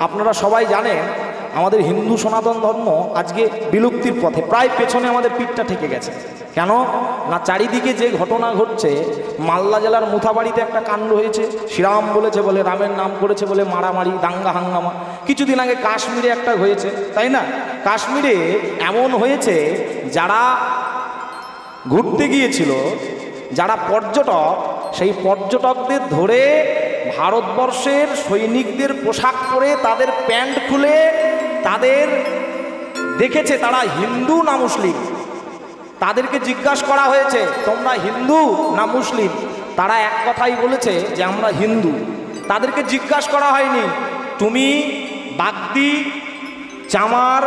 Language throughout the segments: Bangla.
আপনারা সবাই জানেন আমাদের হিন্দু সনাতন ধর্ম আজকে বিলুপ্তির পথে, প্রায় পেছনে আমাদের পিঠটা ঠেকে গেছে। কেন না, চারিদিকে যে ঘটনা ঘটছে, মালদা জেলার মুথাবাড়িতে একটা কাণ্ড হয়েছে, শ্রীরাম বলেছে বলে, রামের নাম করেছে বলে মারামারি, দাঙ্গা হাঙ্গামা। কিছুদিন আগে কাশ্মীরে একটা হয়েছে, তাই না? কাশ্মীরে এমন হয়েছে, যারা ঘুরতে গিয়েছিল, যারা পর্যটক, সেই পর্যটকদের ধরে ভারতবর্ষের সৈনিকদের পোশাক পরে তাদের প্যান্ট খুলে তাদের দেখেছে তারা হিন্দু না মুসলিম। তাদেরকে জিজ্ঞাসা করা হয়েছে তোমরা হিন্দু না মুসলিম, তারা এক কথাই বলেছে যে আমরা হিন্দু। তাদেরকে জিজ্ঞাসা করা হয়নি তুমি বাগদি, চামার,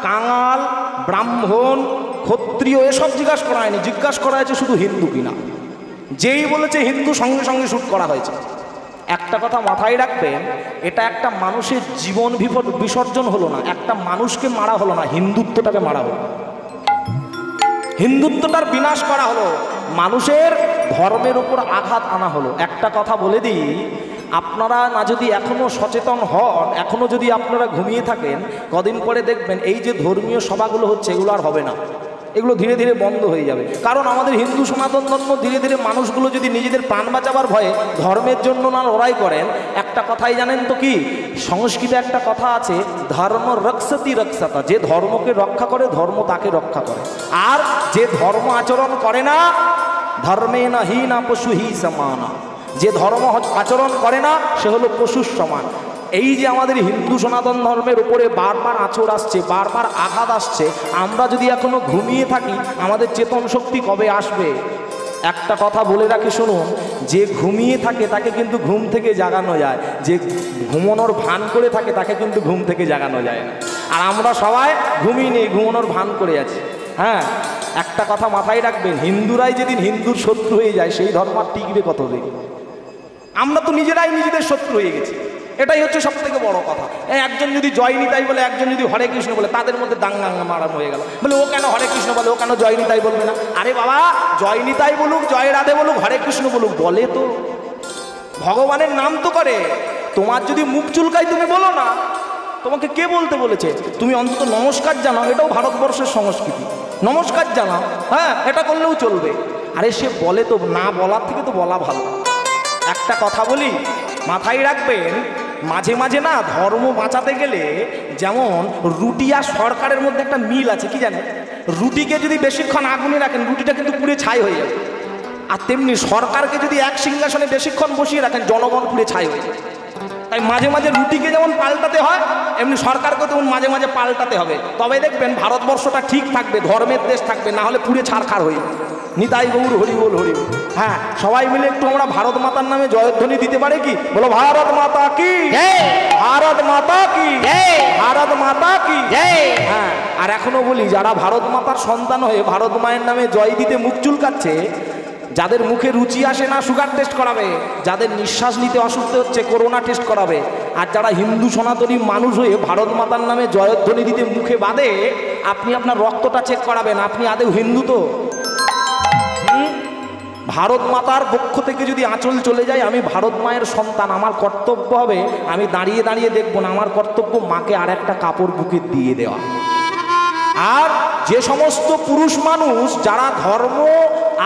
কাঙাল, ব্রাহ্মণ, ক্ষত্রিয়, এসব জিজ্ঞাসা করা হয়নি। জিজ্ঞাসা করা হয়েছে শুধু হিন্দু কিনা। যেই বলেছে হিন্দু, সঙ্গে সঙ্গে শ্যুট করা হয়েছে। একটা কথা মাথায় রাখবেন, এটা একটা মানুষের জীবন বিসর্জন হলো না, একটা মানুষকে মারা হলো না, হিন্দুত্বটাকে মারা হলো, হিন্দুত্বটার বিনাশ করা হলো, মানুষের ধর্মের উপর আঘাত আনা হলো। একটা কথা বলে দিই, আপনারা না যদি এখনো সচেতন হন, এখনো যদি আপনারা ঘুমিয়ে থাকেন, কদিন পরে দেখবেন এই যে ধর্মীয় সভাগুলো হচ্ছে এগুলো আর হবে না, এগুলো ধীরে ধীরে বন্ধ হয়ে যাবে। কারণ আমাদের হিন্দু সনাতন ধর্ম ধীরে ধীরে মানুষগুলো যদি নিজেদের প্রাণ বাঁচাবার ভয়ে ধর্মের জন্য না লড়াই করেন, একটা কথাই জানেন তো কি, সংস্কৃতে একটা কথা আছে, ধর্ম রক্ষতি রক্ষতা, যে ধর্মকে রক্ষা করে ধর্ম তাকে রক্ষা করে, আর যে ধর্ম আচরণ করে না, ধর্মে না হি না পশু হি সমানা, যে ধর্ম আচরণ করে না সে হলো পশুর সমান। এই যে আমাদের হিন্দু সনাতন ধর্মের উপরে বারবার আঁচড় আসছে, বারবার আঘাত আসছে, আমরা যদি এখনো ঘুমিয়ে থাকি, আমাদের চেতন শক্তি কবে আসবে? একটা কথা বলে রাখি শুনুন, যে ঘুমিয়ে থাকে তাকে কিন্তু ঘুম থেকে জাগানো যায়, যে ঘুমানোর ভান করে থাকে তাকে কিন্তু ঘুম থেকে জাগানো যায় না। আর আমরা সবাই ঘুমিয়ে নেই, ঘুমানোর ভান করে আছি। হ্যাঁ, একটা কথা মাথায় রাখবেন, হিন্দুরাই যেদিন হিন্দুর শত্রু হয়ে যায়, সেই ধর্ম আর টিকবে কতদিন? আমরা তো নিজেরাই নিজেদের শত্রু হয়ে গেছি, এটাই হচ্ছে সব থেকে বড় কথা। একজন যদি জয় নিতাই বলে, একজন যদি হরে কৃষ্ণ বলে, তাদের মধ্যে দাঙ্গা মারাম হয়ে গেল। বলে ও কেন হরে কৃষ্ণ বলে, ও কেন জয় নিতাই বলবে না? আরে বাবা, জয় নিতাই বলুক, জয় রাধে বলুক, হরে কৃষ্ণ বলুক, বলে তো ভগবানের নাম তো করে। তোমার যদি মুখ চুলকাই তুমি বলো না, তোমাকে কে বলতে বলেছে? তুমি অন্তত নমস্কার জানাও, এটাও ভারতবর্ষের সংস্কৃতি, নমস্কার জানাও, হ্যাঁ, এটা করলেও চলবে। আরে সে বলে তো, না বলার থেকে তো বলা ভালো। একটা কথা বলি, মাথায় রাখবেন, মাঝে মাঝে না ধর্ম বাঁচাতে গেলে, যেমন রুটি আর সরকারের মধ্যে একটা মিল আছে, কি জানেন? রুটিকে যদি বেশিক্ষণ আগুনে রাখেন, রুটিটা কিন্তু পুড়ে ছাই হয়ে যাবে। আর তেমনি সরকারকে যদি এক সিংহাসনে বেশিক্ষণ বসিয়ে রাখেন, জনগণ পুড়ে ছাই হয়ে যাবে। তাই মাঝে মাঝে রুটিকে যেমন পাল্টাতে হয়, এমনি সরকারকে তেমন মাঝে মাঝে পাল্টাতে হবে। তবে দেখবেন ভারতবর্ষটা ঠিক থাকবে, ধর্মের দেশ থাকবে, না হলে পুড়ে ছারখার হয়ে যাবে। নিতাই গৌর হরি বল হরি বল। হ্যাঁ, সবাই মিলে একটু আমরা ভারত মাতার নামে জয়ধ্বনি দিতে পারে কি? বলো ভারত মাতা কি, ভারত মাতা কি, ভারত মাতা কি। হ্যাঁ, আর এখনো বলি, যারা ভারত মাতার সন্তান হয়ে ভারত মায়ের নামে জয় দিতে মুখ চুলকাচ্ছে, যাদের মুখে রুচি আসে না সুগার টেস্ট করাবে, যাদের নিঃশ্বাস নিতে অসুস্থ হচ্ছে করোনা টেস্ট করাবে, আর যারা হিন্দু সনাতনী মানুষ হয়ে ভারত মাতার নামে জয়ধ্বনি দিতে মুখে বাঁধে, আপনি আপনার রক্তটা চেক করাবেন, আপনি আদৌ হিন্দু তো? ভারত মাতার পক্ষ থেকে যদি আঁচল চলে যায়, আমি ভারত মায়ের সন্তান, আমার কর্তব্য হবে, আমি দাঁড়িয়ে দাঁড়িয়ে দেখবো না, আমার কর্তব্য মাকে আর একটা কাপড় বুকে দিয়ে দেওয়া। আর যে সমস্ত পুরুষ মানুষ যারা ধর্ম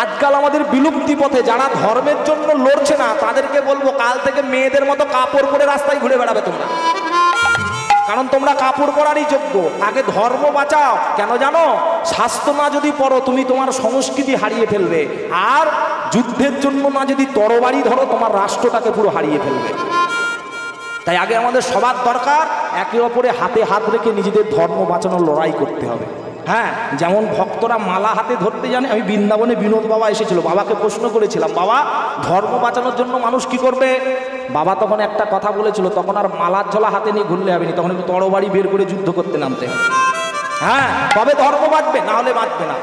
আজকাল আমাদের বিলুপ্তি পথে, যারা ধর্মের জন্য লড়ছে না, তাদেরকে বলবো কাল থেকে মেয়েদের মতো কাপড় পরে রাস্তায় ঘুরে বেড়াবে তোমরা, কারণ তোমরা কাপড় পরারই যোগ্য। আগে ধর্ম বাঁচাও। কেন জানো? স্বাস্থ্য না যদি পড়ো, তুমি তোমার সংস্কৃতি হারিয়ে ফেলবে, আর যুদ্ধের জন্য না যদি তরবারি ধরো, তোমার রাষ্ট্রটাকে পুরো হারিয়ে ফেলবে। তাই আগে আমাদের সবার দরকার একে অপরে হাতে হাত রেখে নিজেদের ধর্ম বাঁচানোর লড়াই করতে হবে। হ্যাঁ, যেমন ভক্তরা মালা হাতে ধরতে জানে। আমি বৃন্দাবনে বিনোদ বাবা এসেছিল, বাবাকে প্রশ্ন করেছিলাম, বাবা ধর্ম বাঁচানোর জন্য মানুষ কি করবে? বাবা তখন একটা কথা বলেছিল, তখন আর মালার ঝোলা হাতে নিয়ে ঘুরলে হবে না, তখন একটু তরবারি বের করে যুদ্ধ করতে নামতে হবে। হ্যাঁ, তবে ধর্ম বাঁচবে, না হলে বাঁচবে না।